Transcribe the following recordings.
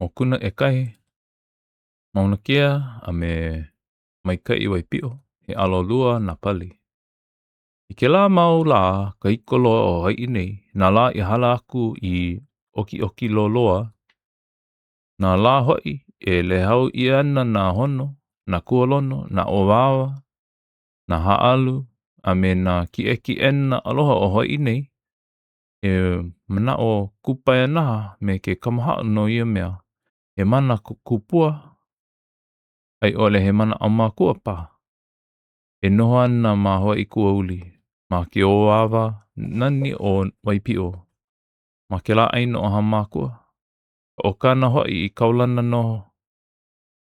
Okuna e kahi, mauna kea a me maikai Waipio, he alolua na pali. I ke la mau la ka iko loa o hai nei, na la I hala aku I oki oki lo loa, na la hoi e le hau I ana na hono, na kualono, na owawa, na haalu, a me na ki ena aloha o hai nei, e mana o kupai anaha me ke kamaha no ia mea, he mana kupua, ai ole he mana o makua pa. E noho ana ma hoa I kua uli, ma ke oawa nani o Waipio, ma ke la aina o hamakua. O kana hoi I kaulana noho,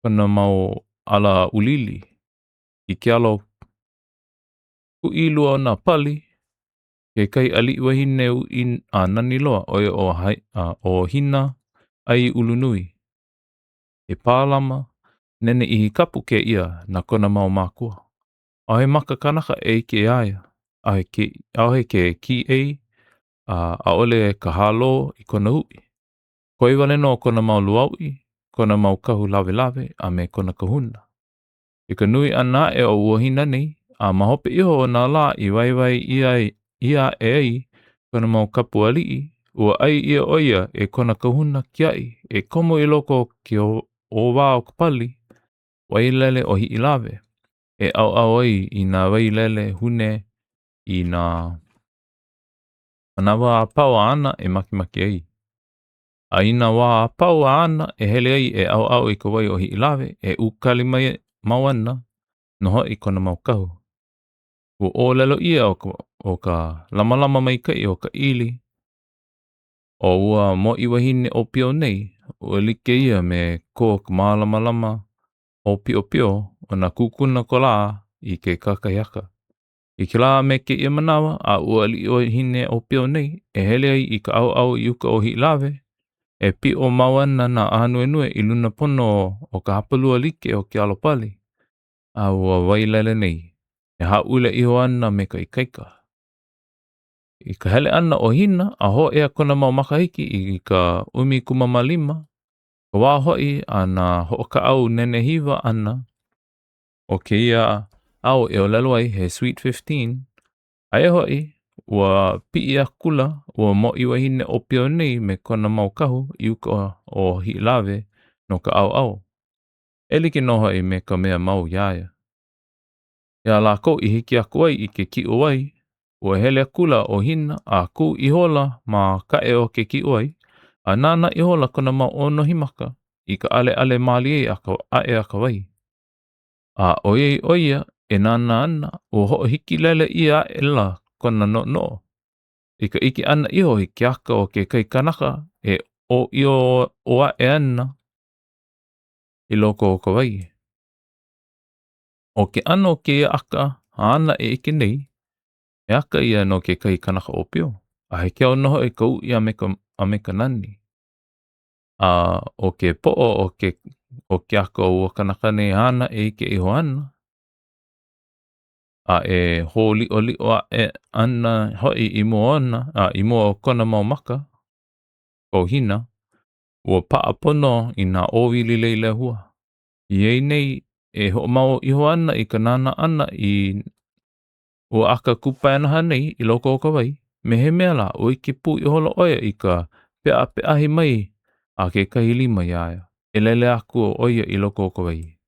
kana mau ala ulili, I ke alo ku ilua o na pali, ke kai ali wahine u in a nani loa oe o hina ai ulunui. E pālama, nene I kapu ke ia na kona mau makua. O he maka kanaka e ke aia, a he ke ki ei, a ole ka halo I kona hui. Koi wale no kona mau luaui, kona mau kahu lawe lawe, a me kona kahuna. I ka nui ana e o uahina nei, a mahope iho o nā la I waiwai ia e ai, kona mau kapu alii, ua ai ia oia e kona kahuna kiai, e komo I loko ke o wā o kapali, wailele o hi lawe, e au ai I nā wailele hune I nā manawa a pau ana e makimaki ai. A ina wā a pau ana e hele ai e au I ka wai o hi lawe e ukali mai mau ana no hoi kona mau kahu. Ua o lelo ia o ka lamalama mai kai o ka ili. O ua mo I wahine o pio nei, ua like ia me ko ka malama lama o pio o na kukuna ko la I ke kakahiaka. I ke la me ke ia manawa a ua li o hine o pio nei e hele ai I ka au I uka o hi lawe e pi o mawana na ahanue I luna pono o ka hapalua like o ke alopali. A ua wailele nei, e haule iho ana me ka ikaika. I ka hele ana o hina, a ho ea kona mau makahiki I ka umi kumamalima, ka wā hoi ana ho ka au nene hiwa ana, o ke ia au e o lelo ai he Sweet 15, a e hoi, ua pii a kula, ua mo I wahine o pio nei me kona mau kahu I uka o hi lawe no ka au. E like noho I me ka mea mau iaia. Ia lako I hiki aku ai I ke ki o ai, ua hele akula o hina a ku I hola ma ka e o ke ki o ai, a nana I hola kona mau ono himaka I ka ale mali ei a e aka wai. A oia e nana ana ua ho hiki lele ia e la kona no. I ka iki ana iho I ke aka o ke kai kanaka e o a e ana I loko o ka wai. O ke ano ke aka ana e ike nei, e aka ia no ke kai kanaka o pio. A he keo noho e ka ui a me ka nani. A o ke po'o o ke aka o ua kanaka nei ana e ike iho ana. A e ho li o a e ana hoi I mua ona, a I mua o kona mau maka, o hina, ua paa pono I nā ōwili leile hua. I ei nei e ho mau iho ana I ka nana ana I ua aka kupai anaha nei I loko o ka wai, me he mea la ua I ke pu I holo oia I ka pe ahi mai a ke kahilima iaia, e lele aku o oia I loko o ka wai.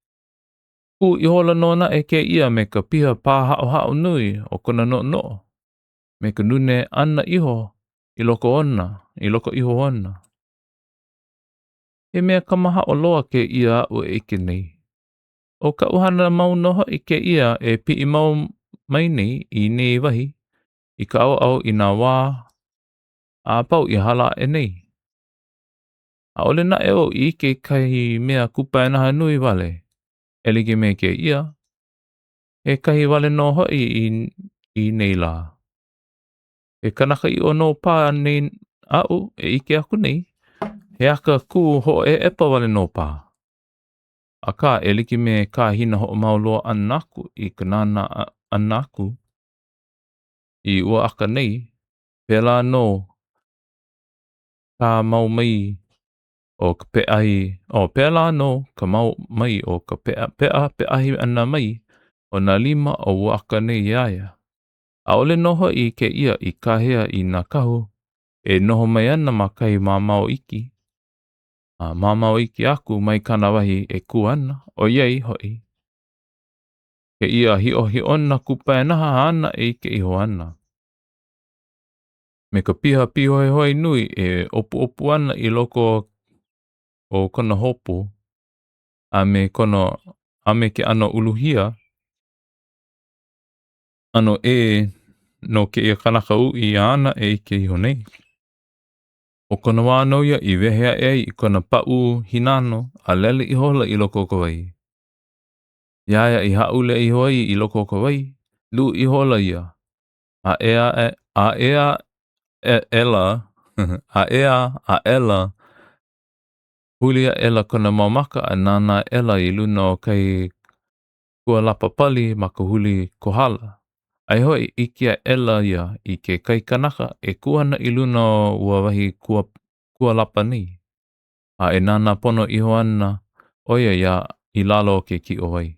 Pu I hola nona e ke ia me ka piha pā hao nui o kona no, me ka nune ana iho I loko ona, I loko iho ona. He mea ka maha o loa ke ia ua ike nei. O ka uhana mau noho I ke ia e pi I mau mai nei I nei wahi, I ka au I nā wā, a pau I hala e nei. A ole na e o I ke kahi mea kupai naha nui wale, e like me ke ia, e kahi wale no hoi I nei la. E kanaka I ono pā nei au e ike aku nei, he aka ku ho e epa wale no pā. A ka e like me ka hina ho mauloa anaku I ka nana anaku, I ua aka nei, pēlā no ka mau mai o ka pe'ahi, pēlā no ka mau mai o ka pe'ahi ana mai o nā 5 o waka nei iaia. A ole noho I ke ia I kahea I nā kahu, e noho mai ana ma kai mamau iki. A mamau iki aku mai kana wahi e ku ana, o iei hoi. Ke ia hi'o na kupa e naha ana e ke iho ana. Me ka piha hoi hoi nui e opu ana I loko o kona hopu, a me ke ano uluhia, ano e no ke ia kanaka ui ana e ke iho nei. O kona wānau ia I wehea e I kona pa'u hinano a lele I hola I loko o ka wai. Iaia I haule I hoi I loko o ka wai, lu I hola ia. A ea ela, a ela, hulia ela kona mamaka a nana ela I luna o kai kua lapa pali ma ka huli kohala. Ai hoi I kia ela ia I ke kai kanaka e kuana I luna o ua wahi kua lapa ni. A e nana pono iho ana, oia ia I lalo o ke ki o wai.